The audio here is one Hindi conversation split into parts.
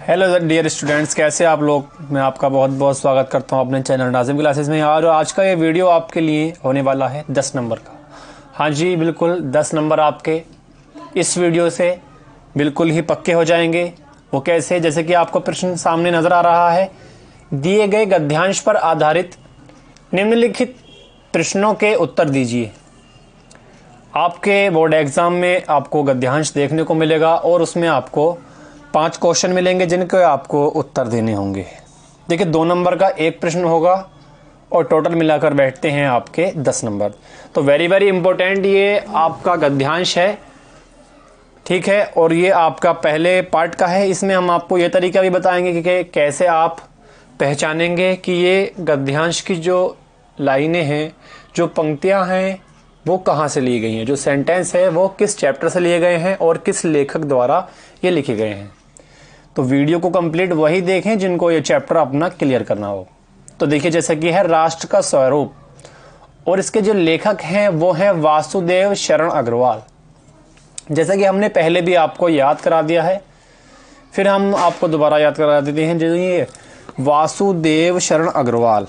हेलो डियर स्टूडेंट्स, कैसे आप लोग। मैं आपका बहुत बहुत स्वागत करता हूं अपने चैनल नाजिम क्लासेस में। और आज का ये वीडियो आपके लिए होने वाला है 10 नंबर का। हाँ जी, बिल्कुल 10 नंबर आपके इस वीडियो से बिल्कुल ही पक्के हो जाएंगे। वो कैसे? जैसे कि आपको प्रश्न सामने नज़र आ रहा है, दिए गए गद्यांश पर आधारित निम्नलिखित प्रश्नों के उत्तर दीजिए। आपके बोर्ड एग्ज़ाम में आपको गद्यांश देखने को मिलेगा और उसमें आपको 5 क्वेश्चन मिलेंगे जिनके आपको उत्तर देने होंगे। देखिए 2 नंबर का एक प्रश्न होगा और टोटल मिलाकर बैठते हैं आपके 10 नंबर। तो वेरी वेरी इंपॉर्टेंट ये आपका गद्यांश है, ठीक है। और ये आपका पहले पार्ट का है। इसमें हम आपको ये तरीका भी बताएंगे कि कैसे आप पहचानेंगे कि ये गद्यांश की जो लाइनें हैं, जो पंक्तियां हैं, वो कहाँ से ली गई हैं, जो सेंटेंस है वो किस चैप्टर से लिए गए हैं और किस लेखक द्वारा ये लिखे गए हैं। तो वीडियो को कंप्लीट वही देखें जिनको ये चैप्टर अपना क्लियर करना हो। तो देखिए, जैसे कि है राष्ट्र का स्वरूप, और इसके जो लेखक हैं वो हैं वासुदेव शरण अग्रवाल। जैसा कि हमने पहले भी आपको याद करा दिया है, फिर हम आपको दोबारा याद करा देते हैं। जैसे ये वासुदेव शरण अग्रवाल,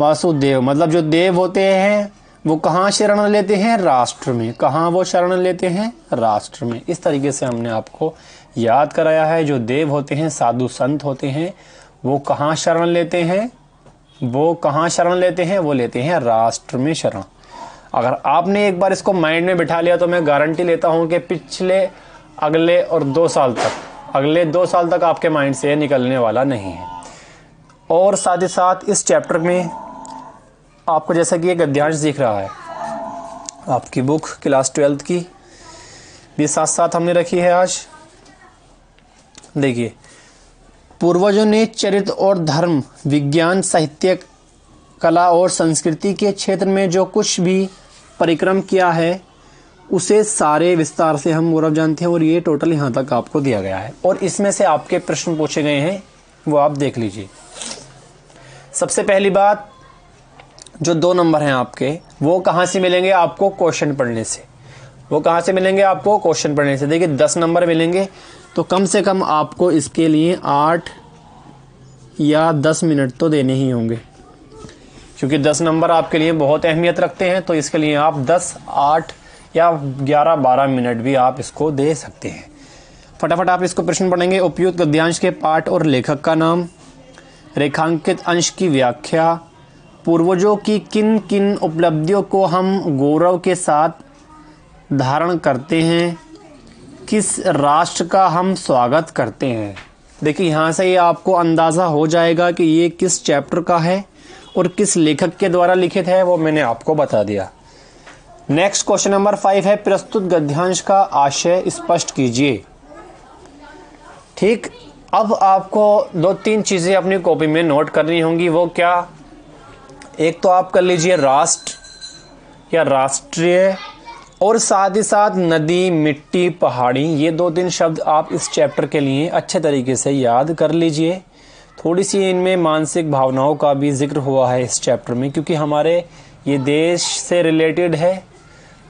वासुदेव मतलब जो देव होते हैं वो कहाँ शरण लेते हैं? राष्ट्र में। कहाँ वो शरण लेते हैं? राष्ट्र में। इस तरीके से हमने आपको याद कराया है। जो देव होते हैं, साधु संत होते हैं, वो कहाँ शरण लेते हैं? वो कहाँ शरण लेते हैं? वो लेते हैं राष्ट्र में शरण। अगर आपने एक बार इसको माइंड में बिठा लिया तो मैं गारंटी लेता हूँ कि पिछले अगले और 2 साल तक, अगले 2 साल तक आपके माइंड से निकलने वाला नहीं है। और साथ ही साथ इस चैप्टर में आपको जैसा कि एक गद्यांश दिख रहा है, आपकी बुक क्लास 12th की भी साथ साथ हमने रखी है आज। देखिए, पूर्वजों ने चरित्र और धर्म, विज्ञान, साहित्य, कला और संस्कृति के क्षेत्र में जो कुछ भी परिक्रम किया है उसे सारे विस्तार से हम गौरव जानते हैं। और ये टोटल यहाँ तक आपको दिया गया है और इसमें से आपके प्रश्न पूछे गए हैं, वो आप देख लीजिए। सबसे पहली बात, जो 2 नंबर हैं आपके, वो कहाँ से मिलेंगे आपको? क्वेश्चन पढ़ने से। वो कहाँ से मिलेंगे आपको? क्वेश्चन पढ़ने से। देखिए 10 नंबर मिलेंगे तो कम से कम आपको इसके लिए 8 या 10 मिनट तो देने ही होंगे, क्योंकि 10 नंबर आपके लिए बहुत अहमियत रखते हैं। तो इसके लिए आप 10, 8 या 11, 12 मिनट भी आप इसको दे सकते हैं। फटाफट आप इसको प्रश्न पढ़ेंगे। उपयुक्त गद्यांश के पाठ और लेखक का नाम, रेखांकित अंश की व्याख्या, पूर्वजों की किन किन उपलब्धियों को हम गौरव के साथ धारण करते हैं, किस राष्ट्र का हम स्वागत करते हैं। देखिए यहाँ से ही आपको अंदाज़ा हो जाएगा कि ये किस चैप्टर का है और किस लेखक के द्वारा लिखित है, वो मैंने आपको बता दिया। नेक्स्ट क्वेश्चन नंबर 5 है, प्रस्तुत गद्यांश का आशय स्पष्ट कीजिए। ठीक, अब आपको 2-3 चीज़ें अपनी कॉपी में नोट करनी होंगी। वो क्या? एक तो आप कर लीजिए राष्ट्र या राष्ट्रीय, और साथ ही साथ नदी, मिट्टी, पहाड़ी, ये 2-3 शब्द आप इस चैप्टर के लिए अच्छे तरीके से याद कर लीजिए। थोड़ी सी इनमें मानसिक भावनाओं का भी जिक्र हुआ है इस चैप्टर में, क्योंकि हमारे ये देश से रिलेटेड है।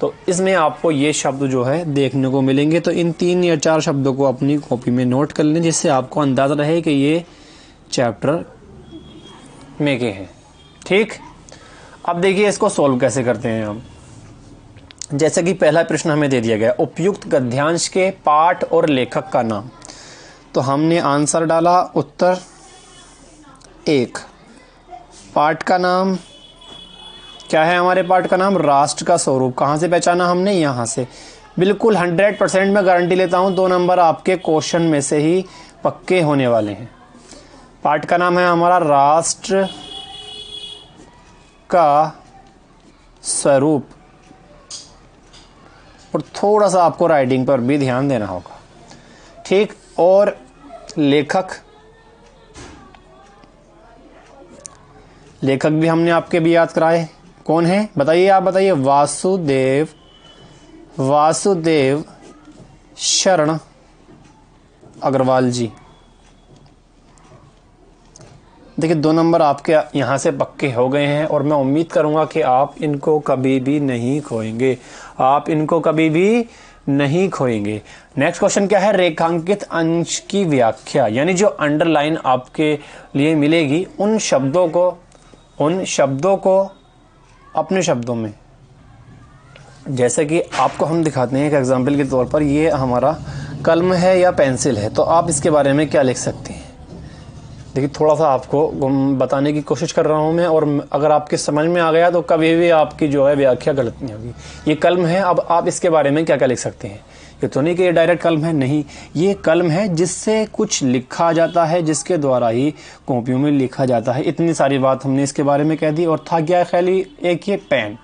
तो इसमें आपको ये शब्द जो है देखने को मिलेंगे। तो इन 3 या 4 शब्दों को अपनी कॉपी में नोट कर लें, जिससे आपको अंदाज़ा रहे कि ये चैप्टर में के हैं। ठीक, अब देखिए इसको सॉल्व कैसे करते हैं हम। जैसे कि पहला प्रश्न हमें दे दिया गया, उपयुक्त गद्यांश के पाठ और लेखक का नाम। तो हमने आंसर डाला उत्तर 1। पाठ का नाम क्या है? हमारे पाठ का नाम राष्ट्र का स्वरूप। कहाँ से पहचाना हमने? यहाँ से। बिल्कुल 100% मैं गारंटी लेता हूँ 2 नंबर आपके क्वेश्चन में से ही पक्के होने वाले हैं। पाठ का नाम है हमारा राष्ट्र का स्वरूप, और थोड़ा सा आपको राइटिंग पर भी ध्यान देना होगा। ठीक, और लेखक, लेखक भी हमने आपके भी याद कराए। कौन है बताइए? आप बताइए। वासुदेव शरण अग्रवाल जी। देखिए 2 नंबर आपके यहाँ से पक्के हो गए हैं और मैं उम्मीद करूँगा कि आप इनको कभी भी नहीं खोएंगे, आप इनको कभी भी नहीं खोएंगे। नेक्स्ट क्वेश्चन क्या है, रेखांकित अंश की व्याख्या, यानी जो अंडरलाइन आपके लिए मिलेगी उन शब्दों को अपने शब्दों में, जैसे कि आपको हम दिखाते हैं एक एग्जाम्पल के तौर पर, ये हमारा कलम है या पेंसिल है, तो आप इसके बारे में क्या लिख सकते हैं। देखिए थोड़ा सा आपको बताने की कोशिश कर रहा हूँ मैं, और अगर आपके समझ में आ गया तो कभी भी आपकी जो है व्याख्या गलत नहीं होगी। ये कलम है, अब आप इसके बारे में क्या क्या लिख सकते हैं। ये तो नहीं कि ये डायरेक्ट कलम है, नहीं, ये कलम है जिससे कुछ लिखा जाता है, जिसके द्वारा ही कॉपियों में लिखा जाता है। इतनी सारी बात हमने इसके बारे में कह दी। और था क्या खाली एक ये पेन।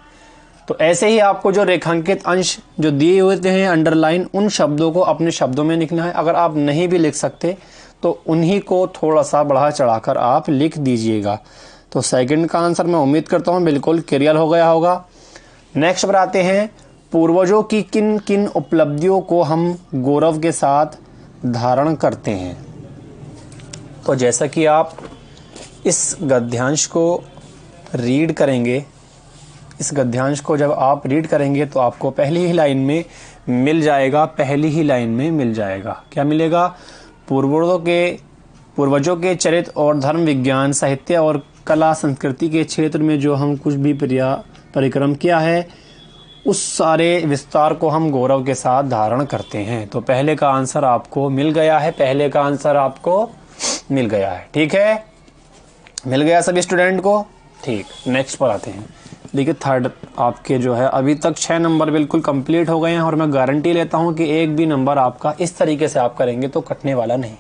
तो ऐसे ही आपको जो रेखांकित अंश जो दिए हुए हैं अंडरलाइन, उन शब्दों को अपने शब्दों में लिखना है। अगर आप नहीं भी लिख सकते तो उन्हीं को थोड़ा सा बढ़ा चढ़ाकर आप लिख दीजिएगा। तो सेकंड का आंसर मैं उम्मीद करता हूं बिल्कुल क्लियर हो गया होगा। नेक्स्ट पर आते हैं, पूर्वजों की किन किन उपलब्धियों को हम गौरव के साथ धारण करते हैं। तो जैसा कि आप इस गद्यांश को रीड करेंगे, इस गद्यांश को जब आप रीड करेंगे तो आपको पहली ही लाइन में मिल जाएगा, क्या मिलेगा, पूर्वजों के चरित्र और धर्म, विज्ञान, साहित्य और कला संस्कृति के क्षेत्र में जो हम कुछ भी परिक्रम किया है, उस सारे विस्तार को हम गौरव के साथ धारण करते हैं। तो पहले का आंसर आपको मिल गया है, ठीक है, मिल गया सभी स्टूडेंट को। ठीक, नेक्स्ट पर आते हैं। देखिए थर्ड आपके जो है अभी तक 6 नंबर बिल्कुल कंप्लीट हो गए हैं, और मैं गारंटी लेता हूं कि एक भी नंबर आपका इस तरीके से आप करेंगे तो कटने वाला नहीं।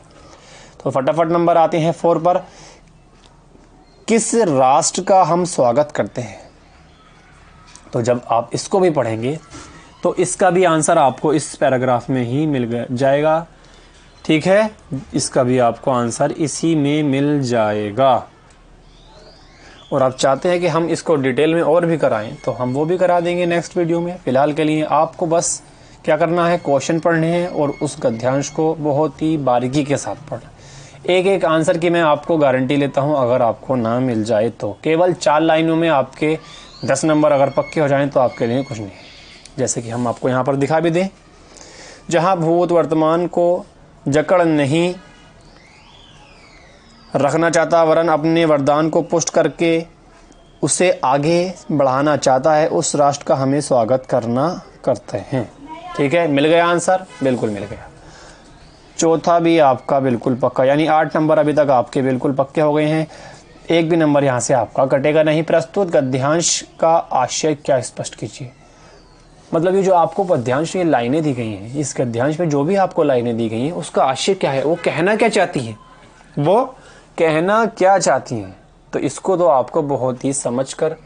तो फटाफट नंबर आते हैं 4 पर। किस राष्ट्र का हम स्वागत करते हैं। तो जब आप इसको भी पढ़ेंगे तो इसका भी आंसर आपको इस पैराग्राफ में ही मिल जाएगा, ठीक है, इसका भी आपको आंसर इसी में मिल जाएगा। और आप चाहते हैं कि हम इसको डिटेल में और भी कराएं तो हम वो भी करा देंगे नेक्स्ट वीडियो में। फिलहाल के लिए आपको बस क्या करना है, क्वेश्चन पढ़ने हैं और उस गद्यांश को बहुत ही बारीकी के साथ पढ़ना। एक एक आंसर की मैं आपको गारंटी लेता हूं, अगर आपको ना मिल जाए तो केवल 4 लाइनों में आपके 10 नंबर अगर पक्के हो जाएं तो आपके लिए कुछ नहीं। जैसे कि हम आपको यहाँ पर दिखा भी दें, जहाँ भूत वर्तमान को जकड़ नहीं रखना चाहता वरन अपने वरदान को पुष्ट करके उसे आगे बढ़ाना चाहता है, उस राष्ट्र का हमें स्वागत करते हैं। ठीक है, मिल गया आंसर, बिल्कुल मिल गया। चौथा भी आपका बिल्कुल पक्का, यानी 8 नंबर अभी तक आपके बिल्कुल पक्के हो गए हैं। एक भी नंबर यहाँ से आपका कटेगा नहीं। प्रस्तुत गद्यांश का आशय क्या स्पष्ट कीजिए। मतलब ये जो आपको पद्यांश ये लाइनें दी गई हैं, इस गद्यांश में जो भी आपको लाइनें दी गई हैं उसका आशय क्या है, वो कहना क्या चाहती हैं। तो इसको तो आपको बहुत ही समझकर,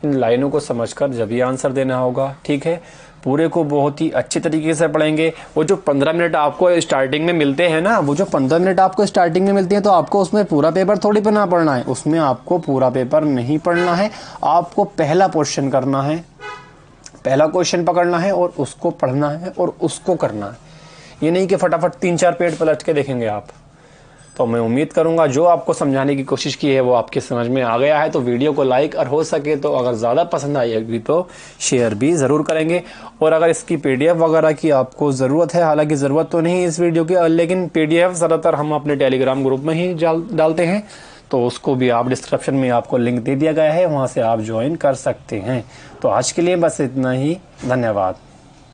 इन लाइनों को समझकर जब भी आंसर देना होगा। ठीक है, पूरे को बहुत ही अच्छे तरीके से पढ़ेंगे। वो जो 15 मिनट आपको स्टार्टिंग में मिलते हैं ना, वो जो 15 मिनट आपको स्टार्टिंग में मिलते हैं, तो आपको उसमें पूरा पेपर थोड़ी ना पढ़ना है, उसमें आपको पूरा पेपर नहीं पढ़ना है। आपको पहला क्वेश्चन करना है, पहला क्वेश्चन पकड़ना है और उसको पढ़ना है और उसको करना है। ये नहीं कि फटाफट 3-4 पेज पलट के देखेंगे आप। तो मैं उम्मीद करूंगा जो आपको समझाने की कोशिश की है वो आपके समझ में आ गया है। तो वीडियो को लाइक और हो सके तो अगर ज़्यादा पसंद आएगी तो शेयर भी ज़रूर करेंगे। और अगर इसकी PDF वगैरह की आपको ज़रूरत है, हालांकि ज़रूरत तो नहीं इस वीडियो की, लेकिन PDF ज़्यादातर हम अपने टेलीग्राम ग्रुप में ही डालते हैं, तो उसको भी आप डिस्क्रिप्शन में आपको लिंक दे दिया गया है, वहाँ से आप ज्वाइन कर सकते हैं। तो आज के लिए बस इतना ही, धन्यवाद।